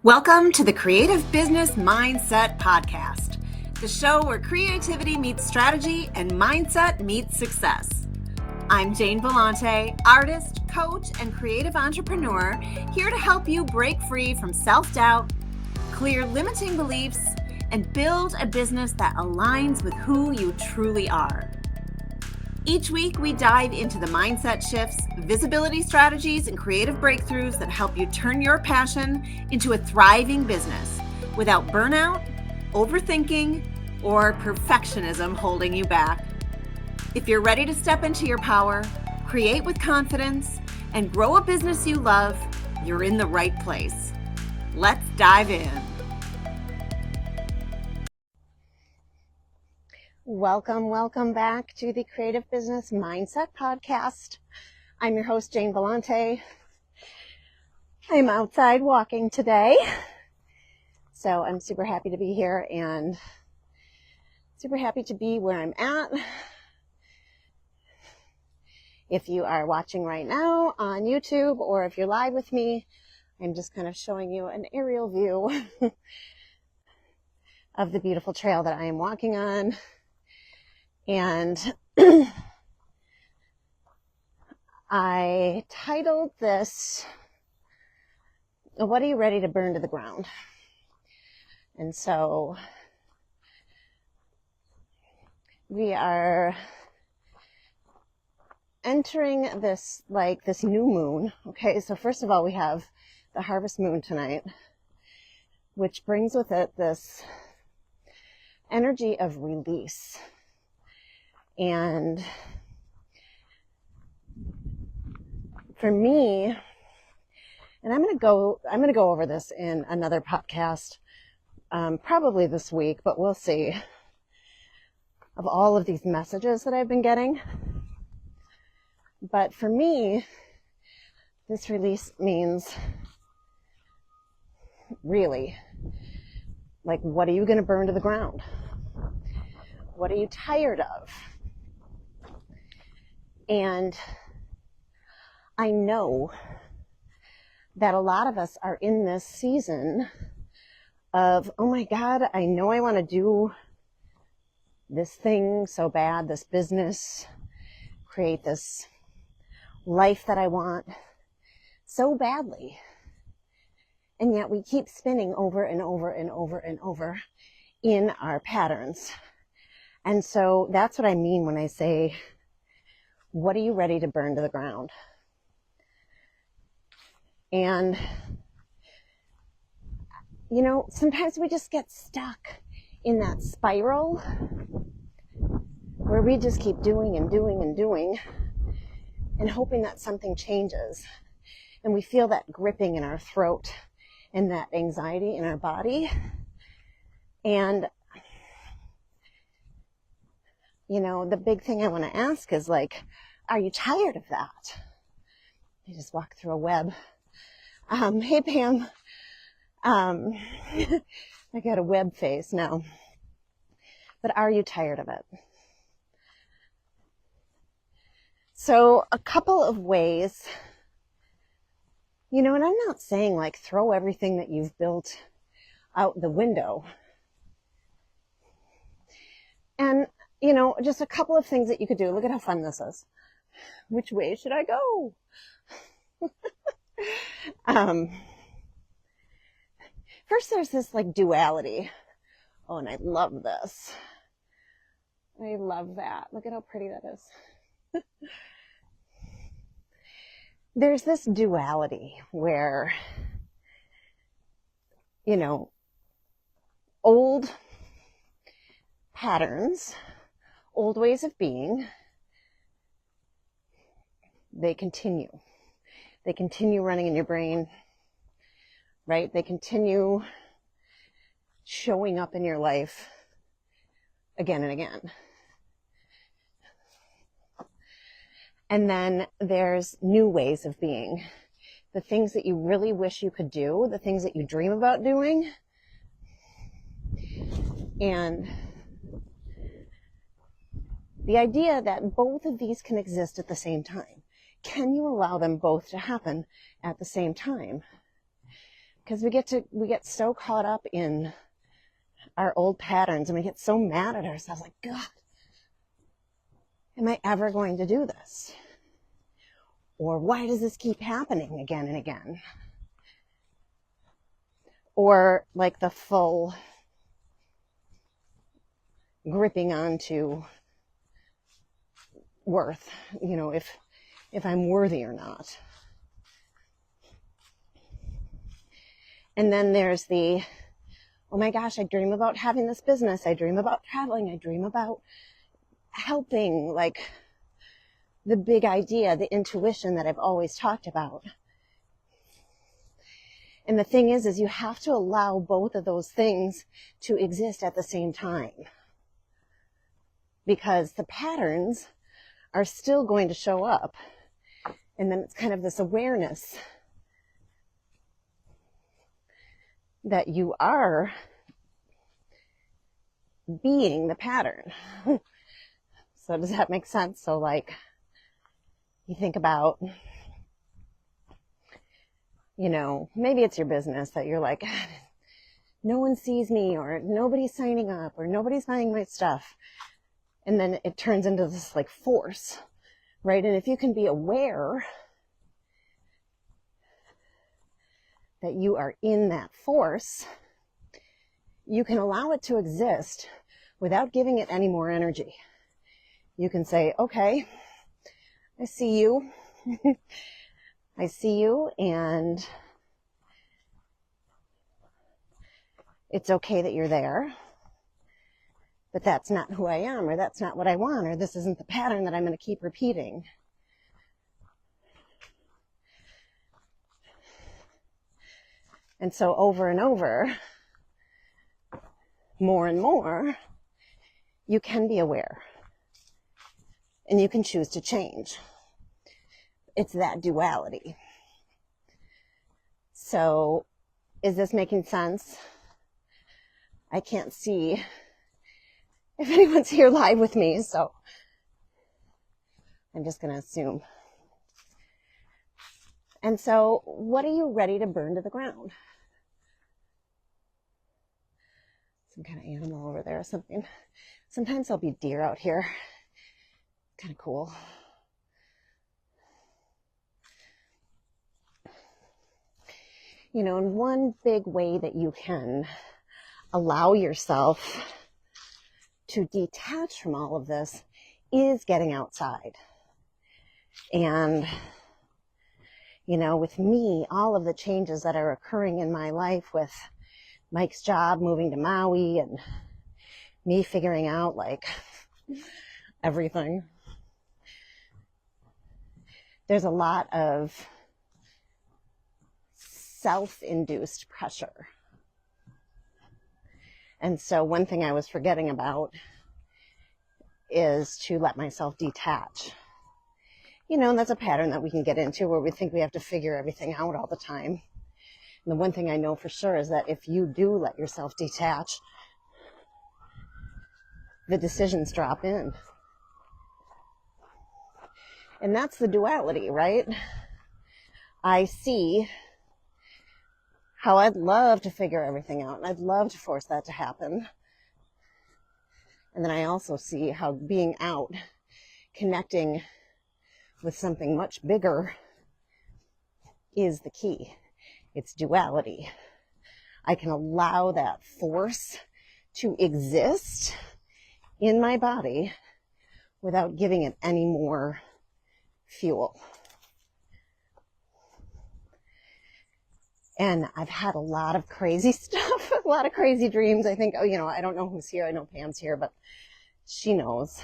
Welcome to the Creative Business Mindset Podcast, the show where creativity meets strategy and mindset meets success. I'm Jane Bellante, artist, coach, and creative entrepreneur, here to help you break free from self-doubt, clear limiting beliefs, and build a business that aligns with who you truly are. Each week, we dive into the mindset shifts, visibility strategies, and creative breakthroughs that help you turn your passion into a thriving business without burnout, overthinking, or perfectionism holding you back. If you're ready to step into your power, create with confidence, and grow a business you love, you're in the right place. Let's dive in. Welcome back to the Creative Business Mindset Podcast. I'm your host, Jane Bellante. I'm outside walking today, so I'm super happy to be here and super happy to be where I'm at. If you are watching right now on YouTube or if you're live with me, I'm just kind of showing you an aerial view of the beautiful trail that I am walking on. And I titled this, "What are you ready to burn to the ground?" And so we are entering this new moon. Okay, so first of all, we have the harvest moon tonight, which brings with it this energy of release. And for me, and I'm going to go over this in another podcast, probably this week, but we'll see, of all of these messages that I've been getting. But for me, this release means really, what are you going to burn to the ground? What are you tired of? And I know that a lot of us are in this season of, oh my God, I know I want to do this thing so bad, this business, create this life that I want so badly. And yet we keep spinning over and over and over and over in our patterns. And so that's what I mean when I say, what are you ready to burn to the ground? And, sometimes we just get stuck in that spiral where we just keep doing and doing and doing and hoping that something changes. And we feel that gripping in our throat and that anxiety in our body. And the big thing I want to ask is are you tired of that? I just walked through a web. Hey, Pam. I got a web face now. But are you tired of it? So a couple of ways, and I'm not saying throw everything that you've built out the window. And just a couple of things that you could do. Look at how fun this is. Which way should I go? First, there's this duality. Oh, and I love this. I love that. Look at how pretty that is. There's this duality where, old patterns, old ways of being, they continue running in your brain, right? They continue showing up in your life again and again. And then there's new ways of being, the things that you really wish you could do, the things that you dream about doing. And the idea that both of these can exist at the same time. Can you allow them both to happen at the same time? Because we get so caught up in our old patterns, and we get so mad at ourselves, like, God, am I ever going to do this? Or why does this keep happening again and again? Or like the full gripping onto worth, if I'm worthy or not. And then there's the, oh my gosh, I dream about having this business. I dream about traveling. I dream about helping, like the big idea, the intuition that I've always talked about. And the thing is you have to allow both of those things to exist at the same time. Because the patterns are still going to show up. And then it's kind of this awareness that you are being the pattern. So does that make sense? So like, you think about, maybe it's your business that you're like, no one sees me, or nobody's signing up, or nobody's buying my stuff. And then it turns into this like force, right? And if you can be aware that you are in that force, you can allow it to exist without giving it any more energy. You can say, okay, I see you. I see you, and it's okay that you're there, but that's not who I am, or that's not what I want, or this isn't the pattern that I'm going to keep repeating. And so over and over, more and more, you can be aware. And you can choose to change. It's that duality. So, is this making sense? I can't see if anyone's here live with me, so I'm just going to assume. And so, what are you ready to burn to the ground? Some kind of animal over there or something. Sometimes there'll be deer out here. Kind of cool. And one big way that you can allow yourself to detach from all of this is getting outside. And, with me, all of the changes that are occurring in my life with Mike's job, moving to Maui, and me figuring out like everything. There's a lot of self-induced pressure. And so one thing I was forgetting about is to let myself detach. And that's a pattern that we can get into where we think we have to figure everything out all the time. And the one thing I know for sure is that if you do let yourself detach, the decisions drop in. And that's the duality, right? I see how I'd love to figure everything out, and I'd love to force that to happen. And then I also see how being out, connecting with something much bigger is the key. It's duality. I can allow that force to exist in my body without giving it any more fuel. And I've had a lot of crazy stuff, a lot of crazy dreams. I think, I don't know who's here. I know Pam's here, but she knows.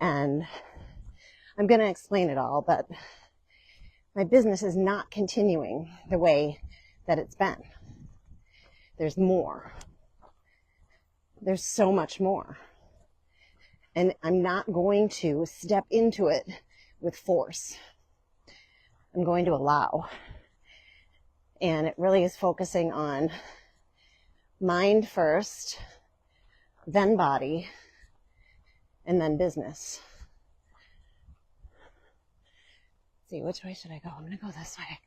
And I'm going to explain it all, but my business is not continuing the way that it's been. There's more. There's so much more. And I'm not going to step into it with force. I'm going to allow. And it really is focusing on mind first, then body, and then business. Let's see, which way should I go? I'm going to go this way.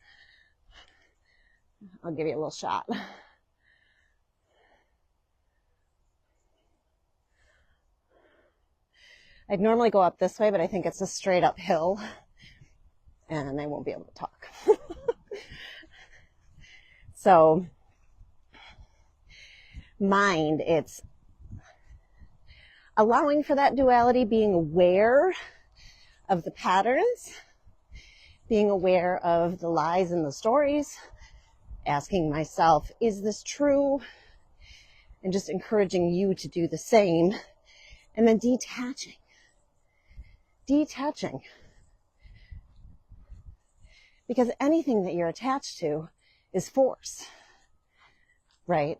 I'll give you a little shot. I'd normally go up this way, but I think it's a straight up hill and I won't be able to talk. So mind, it's allowing for that duality, being aware of the patterns, being aware of the lies and the stories, asking myself, is this true? And just encouraging you to do the same. And then detaching. Because anything that you're attached to is force, right?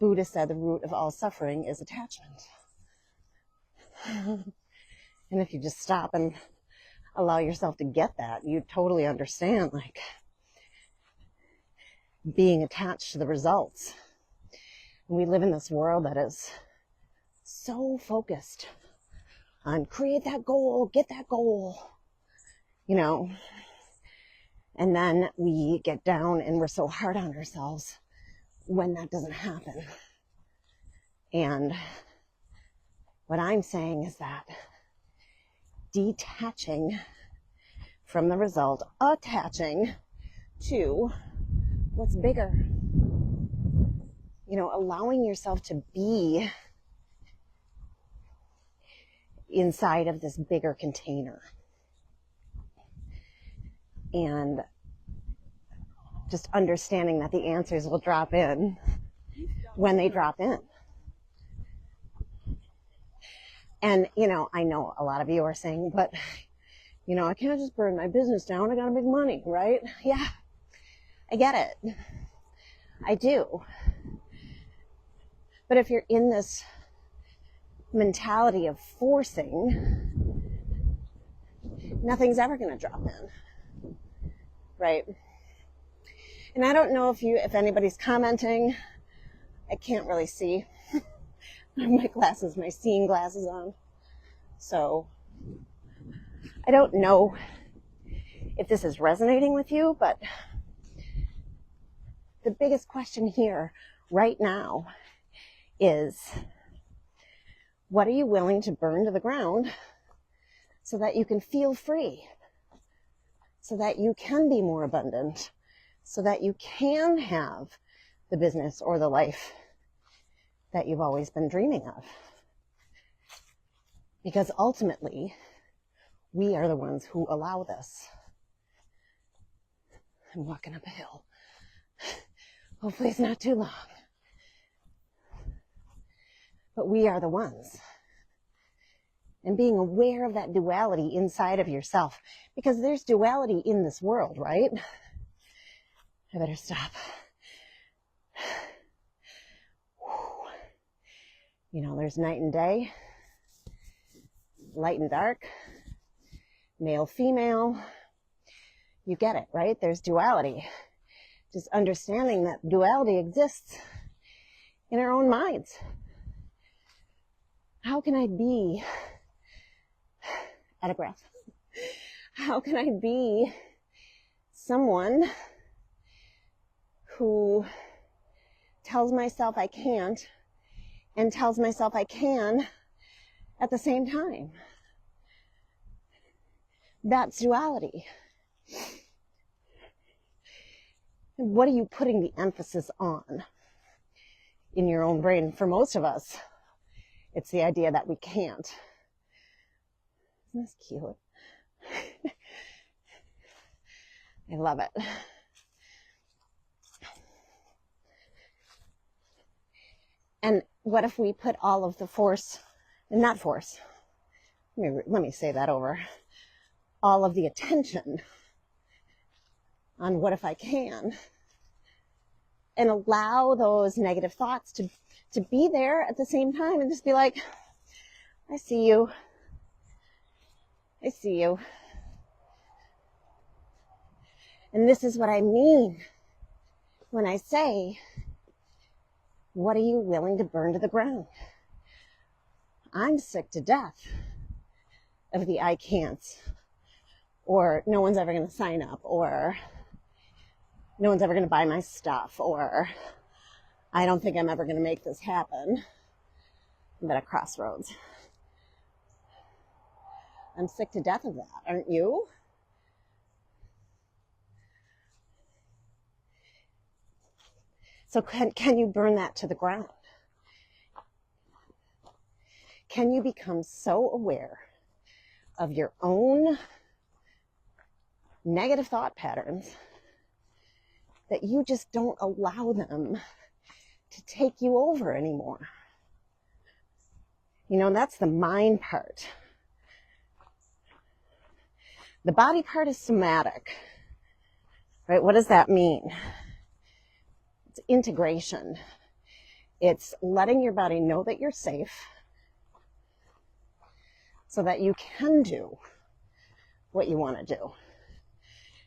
Buddha said the root of all suffering is attachment. And if you just stop and allow yourself to get that, you totally understand, like, being attached to the results. And we live in this world that is so focused on create that goal, get that goal, you know, and then we get down and we're so hard on ourselves when that doesn't happen. And what I'm saying is that detaching from the result, attaching to what's bigger, you know, allowing yourself to be inside of this bigger container. And just understanding that the answers will drop in when they drop in. And, you know, I know a lot of you are saying, but, you know, I can't just burn my business down. I gotta make money, right? Yeah, I get it. I do. But if you're in this mentality of forcing, nothing's ever going to drop in, right? And I don't know if anybody's commenting. I can't really see. I have my glasses, my seeing glasses on. So I don't know if this is resonating with you, but the biggest question here right now is, what are you willing to burn to the ground so that you can feel free, so that you can be more abundant, so that you can have the business or the life that you've always been dreaming of? Because ultimately, we are the ones who allow this. I'm walking up a hill. Hopefully it's not too long. But we are the ones. And being aware of that duality inside of yourself, because there's duality in this world, right? I better stop. You know, there's night and day, light and dark, male, female. You get it, right? There's duality. Just understanding that duality exists in our own minds. How can I be out of breath? How can I be someone who tells myself I can't and tells myself I can at the same time? That's duality. What are you putting the emphasis on in your own brain? For most of us, it's the idea that we can't. Isn't this cute? I love it. And what if we put all of the force, and not force, let me say that over, all of the attention on what if I can, and allow those negative thoughts to be there at the same time, and just be like, I see you. I see you. And this is what I mean when I say, what are you willing to burn to the ground? I'm sick to death of the I can'ts, or no one's ever going to sign up, or no one's ever going to buy my stuff, or I don't think I'm ever going to make this happen. I'm at a crossroads. I'm sick to death of that, aren't you? So can you burn that to the ground? Can you become so aware of your own negative thought patterns that you just don't allow them to take you over anymore? You know, that's the mind part. The body part is somatic, right? What does that mean? It's integration. It's letting your body know that you're safe so that you can do what you want to do.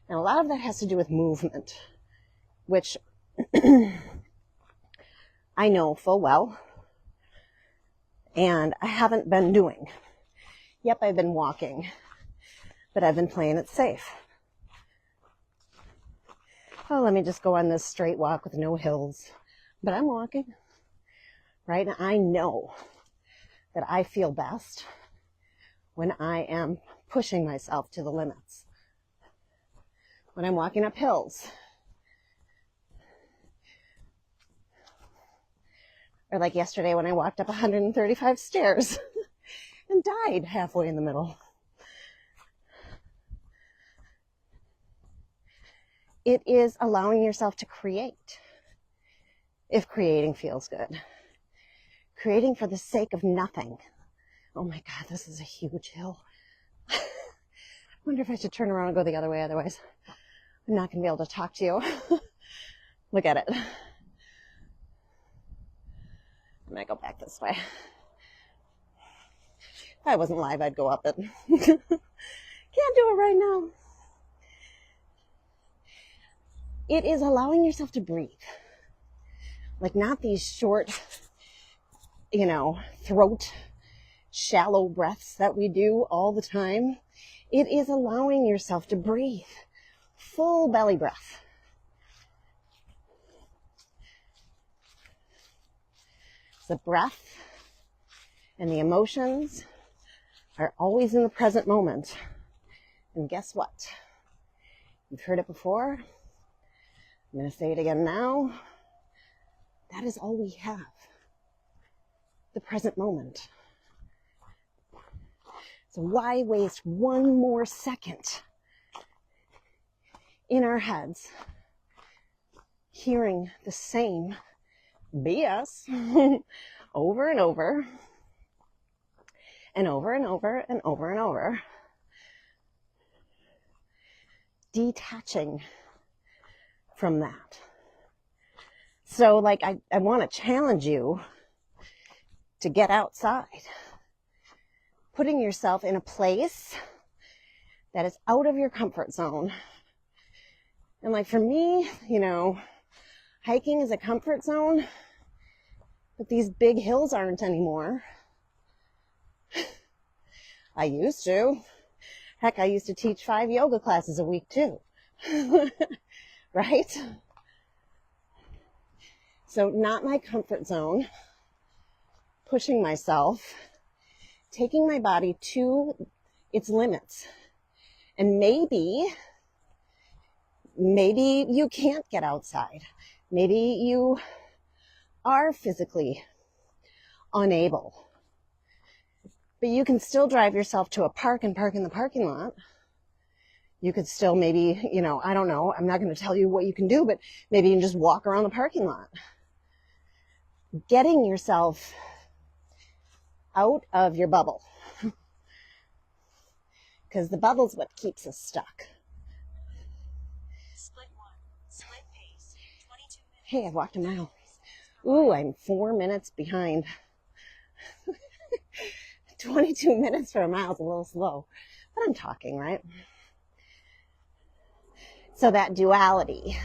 And a lot of that has to do with movement, which I know full well, and I haven't been doing. Yep, I've been walking, but I've been playing it safe. Oh, let me just go on this straight walk with no hills. But I'm walking, right? And I know that I feel best when I am pushing myself to the limits. When I'm walking up hills. Or like yesterday when I walked up 135 stairs and died halfway in the middle. It is allowing yourself to create, if creating feels good. Creating for the sake of nothing. Oh my God, this is a huge hill. I wonder if I should turn around and go the other way, otherwise I'm not going to be able to talk to you. Look at it. I'm going to go back this way. If I wasn't live, I'd go up it. Can't do it right now. It is allowing yourself to breathe. Like not these short, throat, shallow breaths that we do all the time. It is allowing yourself to breathe. Full belly breath. The breath and the emotions are always in the present moment. And guess what? You've heard it before. I'm going to say it again now. That is all we have. The present moment. So why waste one more second in our heads hearing the same BS over and over and over and over and over and over, detaching from that. So like I want to challenge you to get outside, putting yourself in a place that is out of your comfort zone. And like for me, hiking is a comfort zone, but these big hills aren't anymore. I used to. Heck, I used to teach 5 yoga classes a week too. Right? So not my comfort zone, pushing myself, taking my body to its limits. And maybe you can't get outside. Maybe you are physically unable. But you can still drive yourself to a park and park in the parking lot. You could still maybe, I don't know, I'm not going to tell you what you can do, but maybe you can just walk around the parking lot. Getting yourself out of your bubble. Because the bubble's what keeps us stuck. Split 1. Split pace. 22 minutes. Hey, I walked a mile. Ooh, I'm 4 minutes behind. 22 minutes for a mile is a little slow. But I'm talking, right? So that duality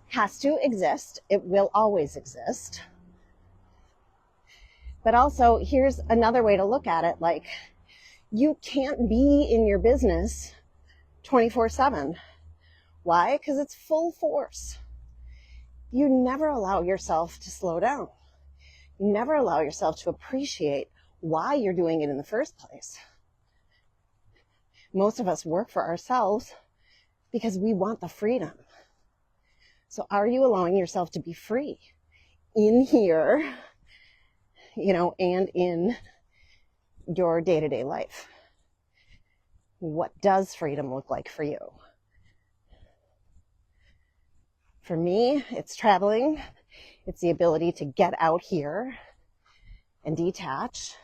has to exist. It will always exist. But also, here's another way to look at it. Like, you can't be in your business 24/7 Why? Because it's full force. You never allow yourself to slow down. You never allow yourself to appreciate why you're doing it in the first place. Most of us work for ourselves because we want the freedom. So are you allowing yourself to be free in here, and in your day-to-day life? What does freedom look like for you? For me, it's traveling. It's the ability to get out here and detach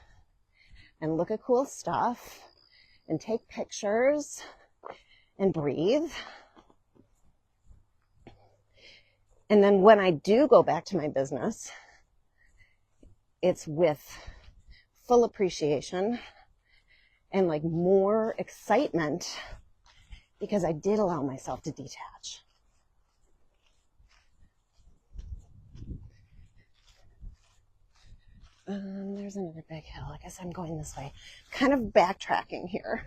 and look at cool stuff and take pictures and breathe. And then when I do go back to my business, it's with full appreciation and like more excitement because I did allow myself to detach. There's another big hill. I guess I'm going this way. Kind of backtracking here.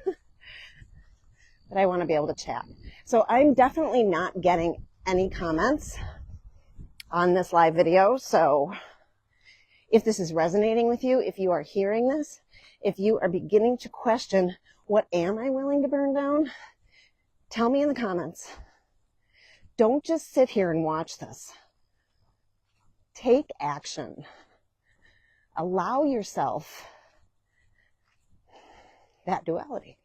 But I want to be able to chat. So I'm definitely not getting any comments on this live video. So if this is resonating with you, if you are hearing this, if you are beginning to question, what am I willing to burn down? Tell me in the comments. Don't just sit here and watch this. Take action. Allow yourself that duality.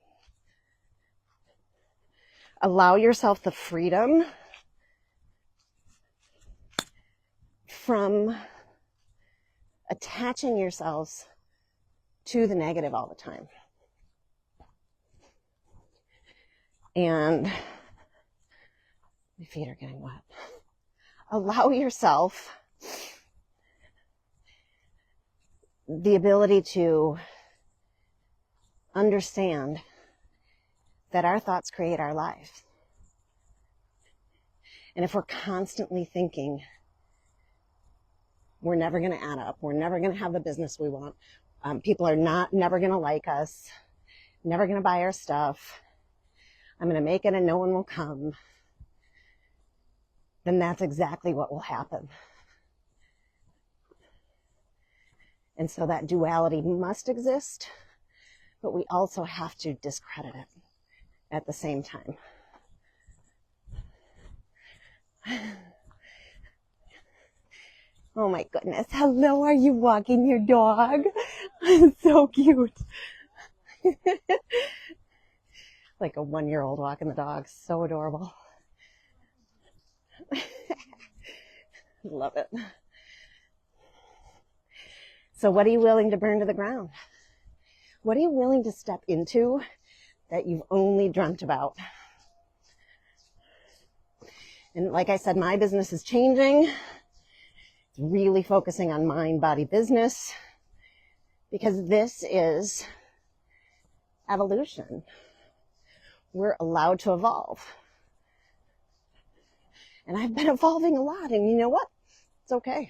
Allow yourself the freedom from attaching yourselves to the negative all the time. And my feet are getting wet. Allow yourself the ability to understand that our thoughts create our lives. And if we're constantly thinking, we're never going to add up, we're never going to have the business we want, people are never going to like us, never going to buy our stuff, I'm going to make it and no one will come, then that's exactly what will happen. And so that duality must exist, but we also have to discredit it at the same time. Oh my goodness. Hello, are you walking your dog? So cute. Like a 1-year-old walking the dog. So adorable. Love it. So what are you willing to burn to the ground? What are you willing to step into that you've only dreamt about? And like I said, my business is changing. It's really focusing on mind, body, business, because this is evolution. We're allowed to evolve. And I've been evolving a lot, and you know what? It's okay.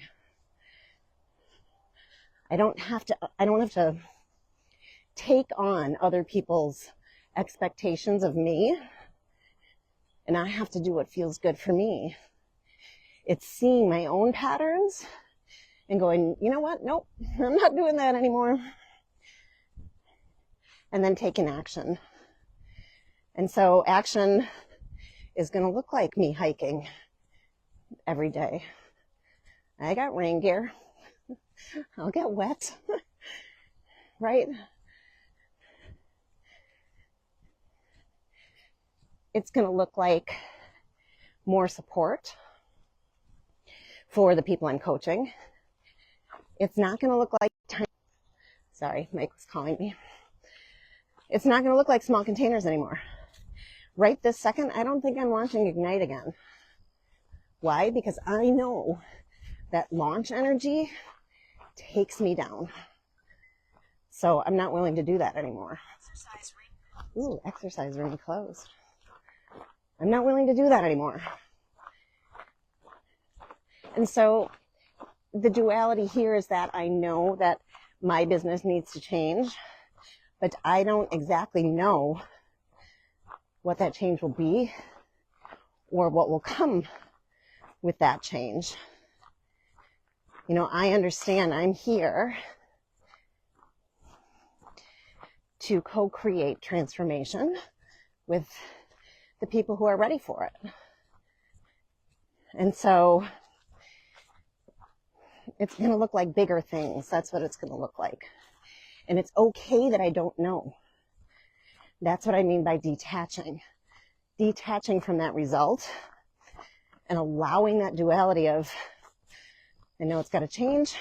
I don't have to take on other people's expectations of me, and I have to do what feels good for me. It's seeing my own patterns and going, you know what? Nope, I'm not doing that anymore. And then taking action. And so action is going to look like me hiking every day. I got rain gear. I'll get wet, right? It's going to look like more support for the people I'm coaching. It's not going to look like sorry, Mike was calling me. It's not going to look like small containers anymore. Right this second, I don't think I'm launching Ignite again. Why? Because I know that launch energy takes me down. So I'm not willing to do that anymore. Ooh, exercise room closed. I'm not willing to do that anymore. And so the duality here is that I know that my business needs to change, but I don't exactly know what that change will be or what will come with that change. You know, I understand I'm here to co-create transformation with the people who are ready for it. And so it's going to look like bigger things. That's what it's going to look like. And it's okay that I don't know. That's what I mean by detaching. Detaching from that result and allowing that duality of, I know it's got to change,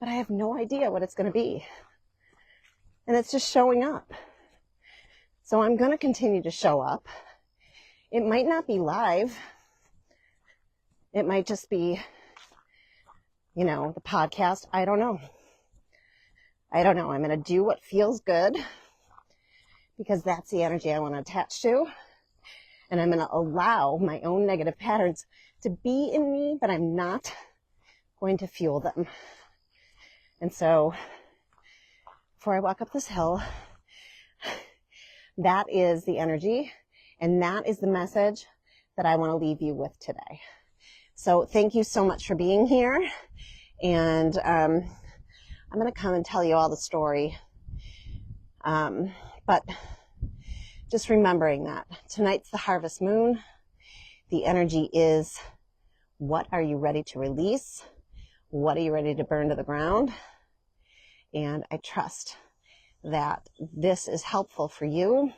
but I have no idea what it's going to be. And it's just showing up. So I'm going to continue to show up. It might not be live. It might just be, you know, the podcast. I don't know. I'm going to do what feels good because that's the energy I want to attach to. And I'm going to allow my own negative patterns to be in me, but I'm not going to fuel them. And so before I walk up this hill, that is the energy and that is the message that I want to leave you with today. So thank you so much for being here. And I'm going to come and tell you all the story. But just remembering that tonight's the harvest moon. The energy is, what are you ready to release? What are you ready to burn to the ground? And I trust that this is helpful for you,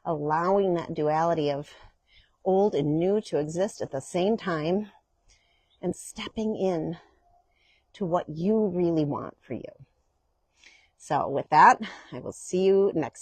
allowing that duality of old and new to exist at the same time and stepping in to what you really want for you. So with that, I will see you next time.